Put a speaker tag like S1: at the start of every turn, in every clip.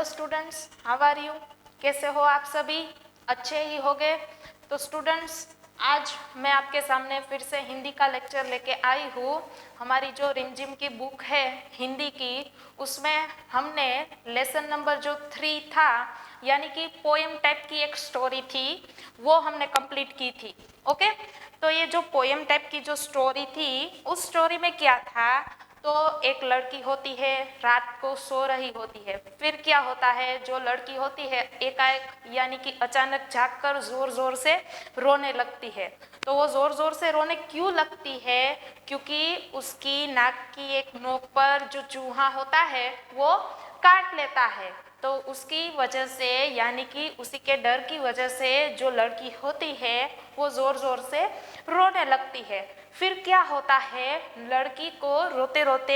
S1: Students, how are you? कैसे हो आप सभी? अच्छे ही होंगे। तो स्टूडेंट्स, आज मैं आपके सामने फिर से हिंदी का लेक्चर लेके आई हूँ। हमारी जो रिमझिम की बुक है हिंदी की, उसमें हमने लेसन नंबर जो 3 था, यानी कि पोएम टाइप की एक स्टोरी थी, वो हमने कंप्लीट की थी। ओके, तो ये जो पोएम टाइप की जो स्टोरी थी, उस स्टोरी में क्या था, तो एक लड़की होती है, रात को सो रही होती है। फिर क्या होता है, जो लड़की होती है एकाएक यानी कि अचानक जागकर जोर जोर से रोने लगती है। तो वो जोर जोर से रोने क्यों लगती है? क्योंकि उसकी नाक की एक नोक पर जो चूहा होता है वो काट लेता है। तो उसकी वजह से, यानी कि उसी के डर की वजह से जो लड़की होती है वो जोर जोर से रोने लगती है। फिर क्या होता है, लड़की को रोते रोते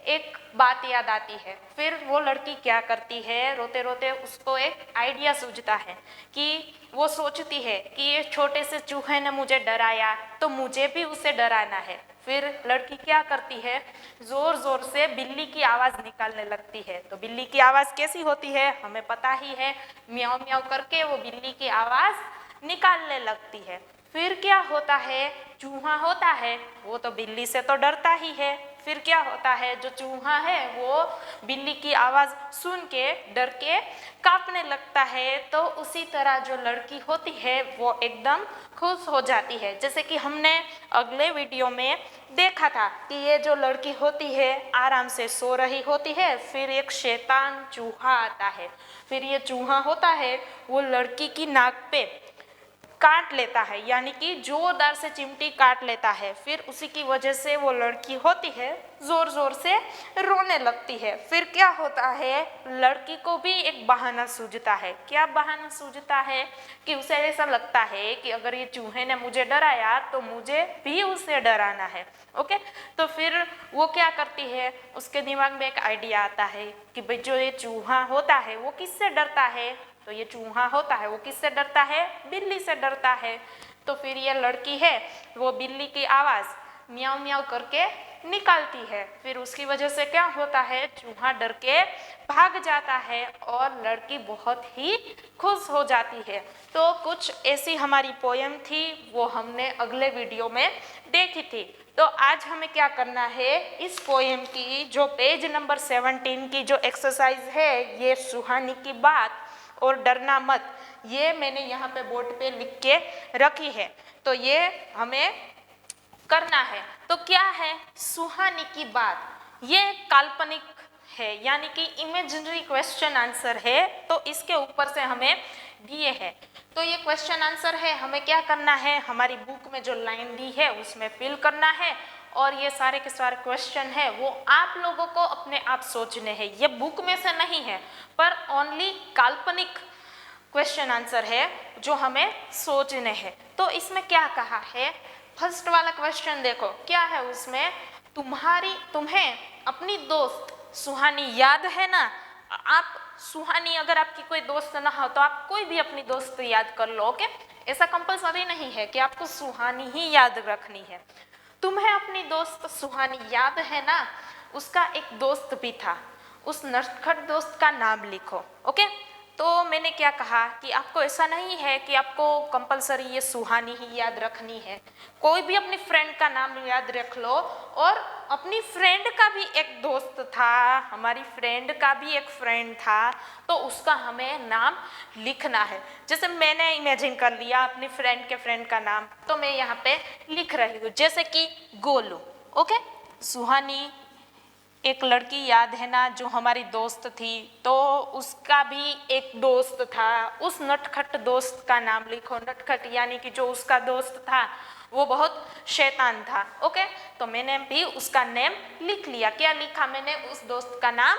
S1: एक बात याद आती है। फिर वो लड़की क्या करती है, रोते रोते उसको एक आइडिया सूझता है कि वो सोचती है कि ये छोटे से चूहे ने मुझे डराया, तो मुझे भी उसे डराना है। फिर लड़की क्या करती है, जोर जोर से बिल्ली की आवाज़ निकालने लगती है। तो बिल्ली की आवाज़ कैसी होती है हमें पता ही है, म्याऊं म्याऊं करके वो बिल्ली की आवाज़ निकालने लगती है। फिर क्या होता है, चूहा होता है वो तो बिल्ली से तो डरता ही है। फिर क्या होता है, जो चूहा है वो बिल्ली की आवाज़ सुन के डर के कांपने लगता है। तो उसी तरह जो लड़की होती है वो एकदम खुश हो जाती है। जैसे कि हमने अगले वीडियो में देखा था कि ये जो लड़की होती है आराम से सो रही होती है, फिर एक शैतान चूहा आता है। फिर ये चूहा होता है वो लड़की की नाक पे काट लेता है, यानी कि जोरदार से चिमटी काट लेता है। फिर उसी की वजह से वो लड़की होती है जोर जोर से रोने लगती है। फिर क्या होता है, लड़की को भी एक बहाना सूझता है। क्या बहाना सूझता है कि उसे ऐसा लगता है कि अगर ये चूहे ने मुझे डराया तो मुझे भी उसे डराना है। ओके, तो फिर वो क्या करती है, उसके दिमाग में एक आइडिया आता है कि भाई जो ये चूहा होता है वो किससे डरता है, तो ये चूहा होता है वो किससे डरता है, बिल्ली से डरता है। तो फिर ये लड़की है वो बिल्ली की आवाज़ म्याऊं म्याऊं करके निकालती है। फिर उसकी वजह से क्या होता है, चूहा डर के भाग जाता है और लड़की बहुत ही खुश हो जाती है। तो कुछ ऐसी हमारी पोएम थी, वो हमने अगले वीडियो में देखी थी। तो आज हमें क्या करना है, इस पोएम की जो पेज नंबर 17 की जो एक्सरसाइज है, ये सुहानी की बात और डरना मत, ये मैंने यहाँ पे बोर्ड पे लिख के रखी है। तो ये हमें करना है। तो क्या है सुहानी की बात, ये काल्पनिक है, यानी कि इमेजिनरी क्वेश्चन आंसर है। तो इसके ऊपर से हमें दिए हैं। तो ये क्वेश्चन आंसर है, हमें क्या करना है, हमारी बुक में जो लाइन दी है उसमें फिल करना है। और ये सारे के सारे क्वेश्चन है वो आप लोगों को अपने आप सोचने हैं। ये बुक में से नहीं है, पर ओनली काल्पनिक क्वेश्चन आंसर है जो हमें सोचने हैं। तो इसमें क्या कहा है, फर्स्ट वाला क्वेश्चन देखो क्या है उसमें, तुम्हें अपनी दोस्त सुहानी याद है ना। आप सुहानी, अगर आपकी कोई दोस्त ना हो तो आप कोई भी अपनी दोस्त याद कर लो। ओके, ऐसा कंपलसरी नहीं है कि आपको सुहानी ही याद रखनी है। तुम्हें अपनी दोस्त सुहानी याद है ना, उसका एक दोस्त भी था, उस नटखट दोस्त का नाम लिखो। ओके, तो मैंने क्या कहा कि आपको ऐसा नहीं है कि आपको कंपलसरी ये सुहानी ही याद रखनी है, कोई भी अपनी फ्रेंड का नाम याद रख लो। और अपनी फ्रेंड का भी एक दोस्त था, हमारी फ्रेंड का भी एक फ्रेंड था, तो उसका हमें नाम लिखना है। जैसे मैंने इमेजिन कर लिया अपनी फ्रेंड के फ्रेंड का नाम, तो मैं यहाँ पे लिख रही हूँ, जैसे कि गोलू। ओके, सुहानी एक लड़की याद है ना जो हमारी दोस्त थी, तो उसका भी एक दोस्त था, उस नटखट दोस्त का नाम लिखो। नटखट यानी कि जो उसका दोस्त था वो बहुत शैतान था। ओके, तो मैंने भी उसका नेम लिख लिया। क्या लिखा मैंने, उस दोस्त का नाम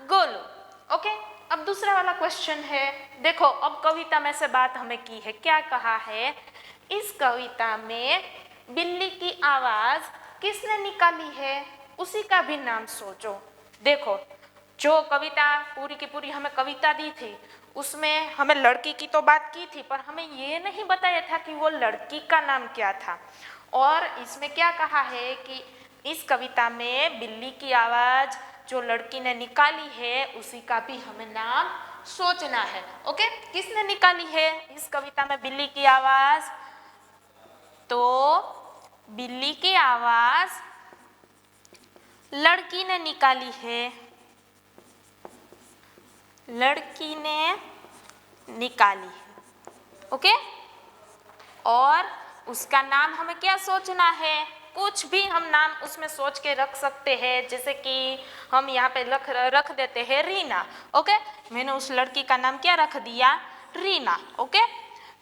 S1: गोलू। ओके, अब दूसरा वाला क्वेश्चन है, देखो अब कविता में से बात हमें की है, क्या कहा है, इस कविता में बिल्ली की आवाज किसने निकाली है, उसी का भी नाम सोचो। देखो जो कविता पूरी की पूरी हमें कविता दी थी उसमें हमें लड़की की तो बात की थी, पर हमें ये नहीं बताया था कि वो लड़की का नाम क्या था। और इसमें क्या कहा है कि इस कविता में बिल्ली की आवाज़ जो लड़की ने निकाली है उसी का भी हमें नाम सोचना है। ओके, किसने निकाली है इस कविता में बिल्ली की आवाज? तो बिल्ली की आवाज लड़की ने निकाली है, लड़की ने निकाली है। ओके, और उसका नाम हमें क्या सोचना है? कुछ भी हम नाम उसमें सोच के रख सकते हैं, जैसे कि हम यहाँ पे रख देते हैं रीना। ओके, मैंने उस लड़की का नाम क्या रख दिया? रीना। ओके,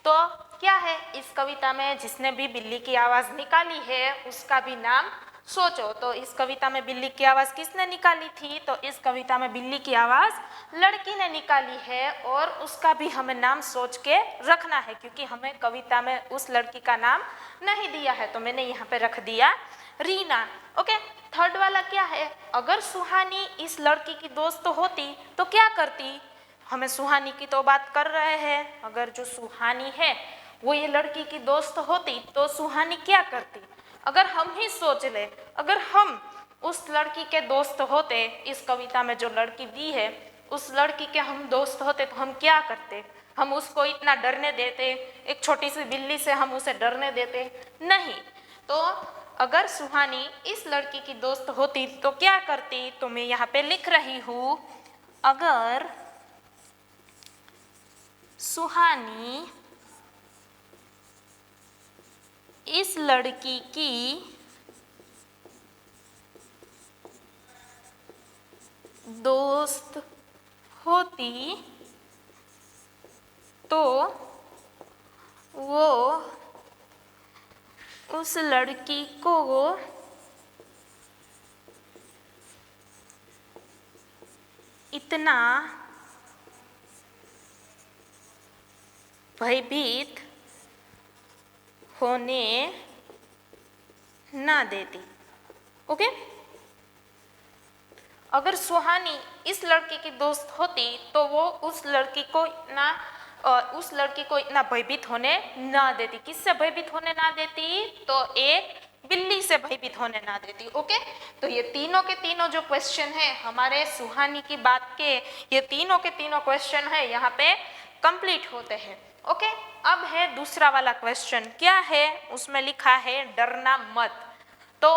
S1: तो क्या है इस कविता में जिसने भी बिल्ली की आवाज निकाली है उसका भी नाम सोचो। तो इस कविता में बिल्ली की आवाज किसने निकाली थी? तो इस कविता में बिल्ली की आवाज लड़की ने निकाली है, और उसका भी हमें नाम सोच के रखना है, क्योंकि हमें कविता में उस लड़की का नाम नहीं दिया है, तो मैंने यहाँ पे रख दिया रीना। ओके, थर्ड वाला क्या है? अगर सुहानी इस लड़की की दोस्त होती तो क्या करती? हमें सुहानी की तो बात कर रहे हैं, अगर जो सुहानी है वो ये लड़की की दोस्त होती तो सुहानी क्या करती? अगर हम ही सोच ले, अगर हम उस लड़की के दोस्त होते, इस कविता में जो लड़की दी है उस लड़की के हम दोस्त होते तो हम क्या करते? हम उसको इतना डरने देते? एक छोटी सी बिल्ली से हम उसे डरने देते? नहीं। तो अगर सुहानी इस लड़की की दोस्त होती तो क्या करती? तो मैं यहाँ पे लिख रही हूँ, अगर सुहानी इस लड़की की दोस्त होती तो वो उस लड़की को इतना भयभीत होने ना देती। ओके, अगर सुहानी इस लड़की की दोस्त होती तो वो उस लड़की को इतना भयभीत होने ना देती। किससे भयभीत होने ना देती? तो एक बिल्ली से भयभीत होने ना देती। ओके, तो ये तीनों के तीनों जो क्वेश्चन है हमारे सुहानी की बात के, ये तीनों के तीनों क्वेश्चन है यहाँ पे कंप्लीट होते हैं। ओके, अब है दूसरा वाला क्वेश्चन। क्या है उसमें? लिखा है डरना मत। तो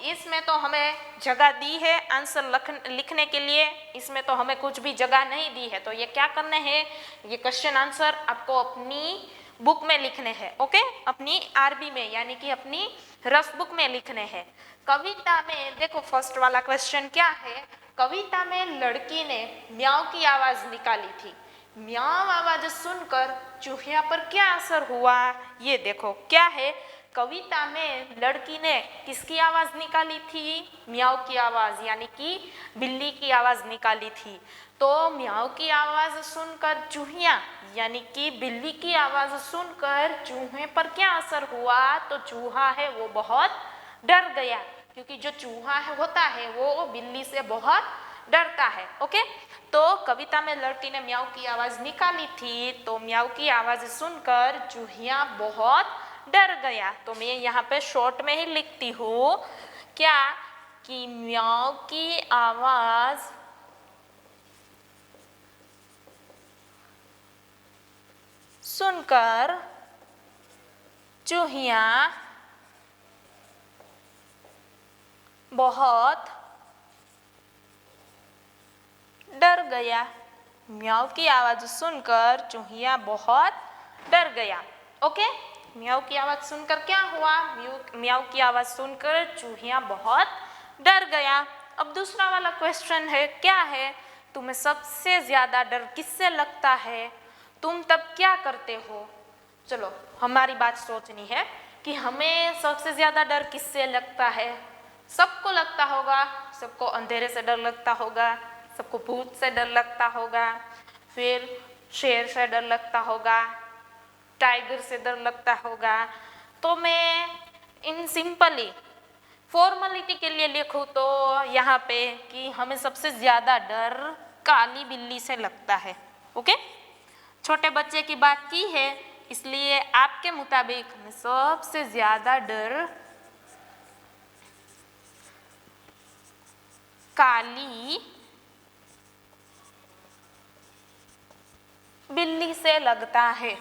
S1: इसमें तो हमें जगह दी है आंसर लिखने के लिए, इसमें तो हमें कुछ भी जगह नहीं दी है। तो ये क्या करने हैं? ये क्वेश्चन आंसर आपको अपनी बुक में लिखने हैं। ओके, अपनी आरबी में, यानी कि अपनी रफ बुक में लिखने हैं। कविता में देखो फर्स्ट वाला क्वेश्चन क्या है? कविता में लड़की ने म्याऊ की आवाज निकाली थी। म्याऊ आवाज सुनकर चूहिया पर क्या असर हुआ? ये देखो क्या है, कविता में लड़की ने किसकी आवाज निकाली थी? म्याऊ की आवाज, यानी कि बिल्ली की आवाज निकाली थी। तो म्याऊ की आवाज सुनकर चूहिया, यानी कि बिल्ली की आवाज सुनकर चूहे पर क्या असर हुआ? तो चूहा है वो बहुत डर गया, क्योंकि जो चूहा है होता है वो बिल्ली से बहुत डरता है। ओके, तो कविता में लड़की ने म्याऊ की आवाज निकाली थी, तो म्याऊ की आवाज सुनकर चूहिया बहुत डर गया। तो मैं यहाँ पे शॉर्ट में ही लिखती हूँ क्या, कि म्याऊ की आवाज सुनकर चूहिया बहुत डर गया। म्याऊ की आवाज सुनकर चूहिया बहुत डर गया। ओके, म्याऊ की आवाज सुनकर क्या हुआ? म्याऊ की आवाज सुनकर चूहिया बहुत डर गया। अब दूसरा वाला क्वेश्चन है, क्या है? तुम्हें सबसे ज्यादा डर किससे लगता है? तुम तब क्या करते हो? चलो हमारी बात सोचनी है कि हमें सबसे ज्यादा डर किससे लगता है। सबको लगता होगा, सबको अंधेरे से डर लगता होगा, सबको भूत से डर लगता होगा, फिर शेर से डर लगता होगा, टाइगर से डर लगता होगा। तो मैं इन सिंपली फॉर्मेलिटी के लिए लिखूँ तो यहाँ पे कि हमें सबसे ज़्यादा डर काली बिल्ली से लगता है। ओके, छोटे बच्चे की बात की है, इसलिए आपके मुताबिक हमें सबसे ज़्यादा डर काली बिल्ली से लगता है।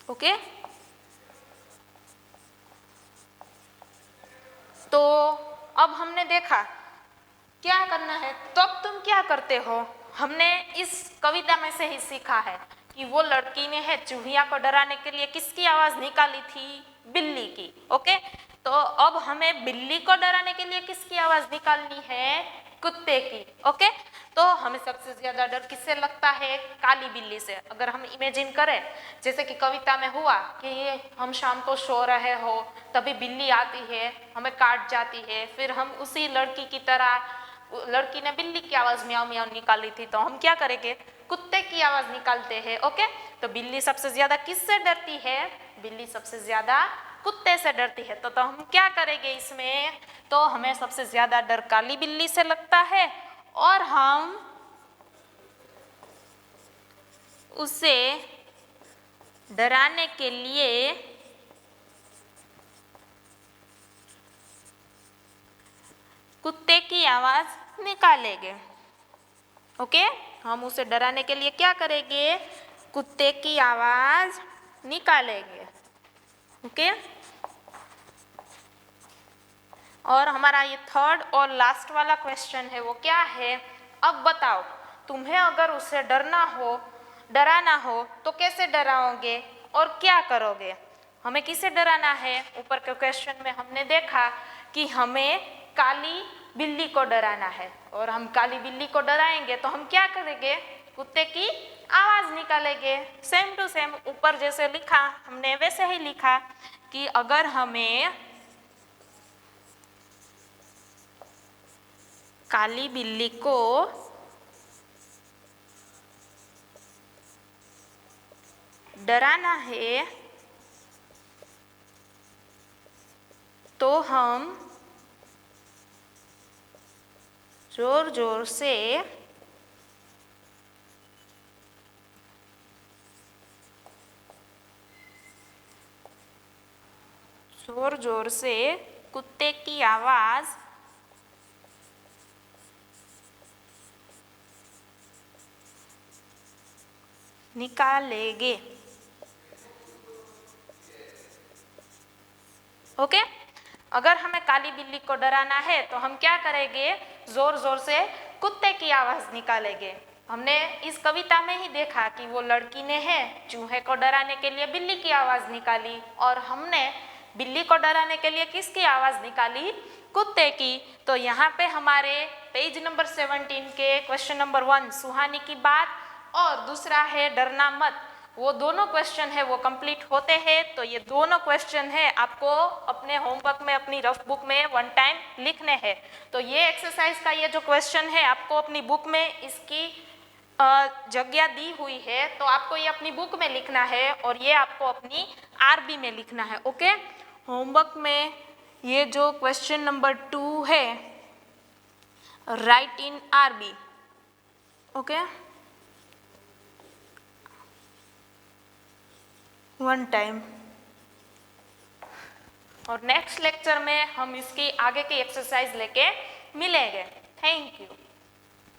S1: ओके, तो अब हमने देखा क्या करना है। तो अब तुम क्या करते हो, हमने इस कविता में से ही सीखा है कि वो लड़की ने है चूहिया को डराने के लिए किसकी आवाज निकाली थी, बिल्ली की। ओके, तो अब हमें बिल्ली को डराने के लिए किसकी आवाज निकालनी है, कुत्ते की। ओके, तो हमें सबसे ज्यादा डर किससे लगता है, काली बिल्ली से। अगर हम इमेजिन करें जैसे कि कविता में हुआ कि हम शाम को सो रहे हो, तभी बिल्ली आती है, हमें काट जाती है, फिर हम उसी लड़की की तरह, लड़की ने बिल्ली की आवाज म्याऊ म्याऊ निकाली थी, तो हम क्या करेंगे, कुत्ते की आवाज निकालते हैं। ओके, तो बिल्ली सबसे ज्यादा किससे डरती है, बिल्ली सबसे ज्यादा कुत्ते से डरती है। तो हम क्या करेंगे इसमें, तो हमें सबसे ज्यादा डर काली बिल्ली से लगता है और हम उसे डराने के लिए कुत्ते की आवाज निकालेंगे। ओके, हम उसे डराने के लिए क्या करेंगे, कुत्ते की आवाज निकालेंगे। ओके, और हमारा ये थर्ड और लास्ट वाला क्वेश्चन है, वो क्या है, अब बताओ तुम्हें अगर उसे डराना हो तो कैसे डराओगे और क्या करोगे। हमें किसे डराना है, ऊपर के क्वेश्चन में हमने देखा कि हमें काली बिल्ली को डराना है, और हम काली बिल्ली को डराएंगे तो हम क्या करेंगे, कुत्ते की आवाज निकालेंगे। सेम टू सेम ऊपर जैसे लिखा हमने वैसे ही लिखा कि अगर हमें काली बिल्ली को डराना है तो हम जोर जोर से कुत्ते की आवाज निकालेंगे। ओके, अगर हमें काली बिल्ली को डराना है तो हम क्या करेंगे, जोर जोर से कुत्ते की आवाज निकालेंगे। हमने इस कविता में ही देखा कि वो लड़की ने है चूहे को डराने के लिए बिल्ली की आवाज निकाली, और हमने बिल्ली को डराने के लिए किसकी आवाज निकाली, कुत्ते की। तो यहाँ पे हमारे पेज नंबर 17 के क्वेश्चन नंबर 1 सुहानी की बात और दूसरा है डरना मत, वो दोनों क्वेश्चन है वो कंप्लीट होते हैं। तो ये दोनों क्वेश्चन है आपको अपने होमवर्क में, अपनी रफ बुक में 1 टाइम लिखने हैं। तो ये एक्सरसाइज का ये जो क्वेश्चन है आपको अपनी बुक में इसकी जगह दी हुई है, तो आपको ये अपनी बुक में लिखना है और ये आपको अपनी आरबी में लिखना है। ओके, होमवर्क में ये जो क्वेश्चन नंबर 2 है, राइट इन आरबी। ओके, 1 टाइम, और नेक्स्ट लेक्चर में हम इसकी आगे की एक्सरसाइज लेके मिलेंगे। Thank you.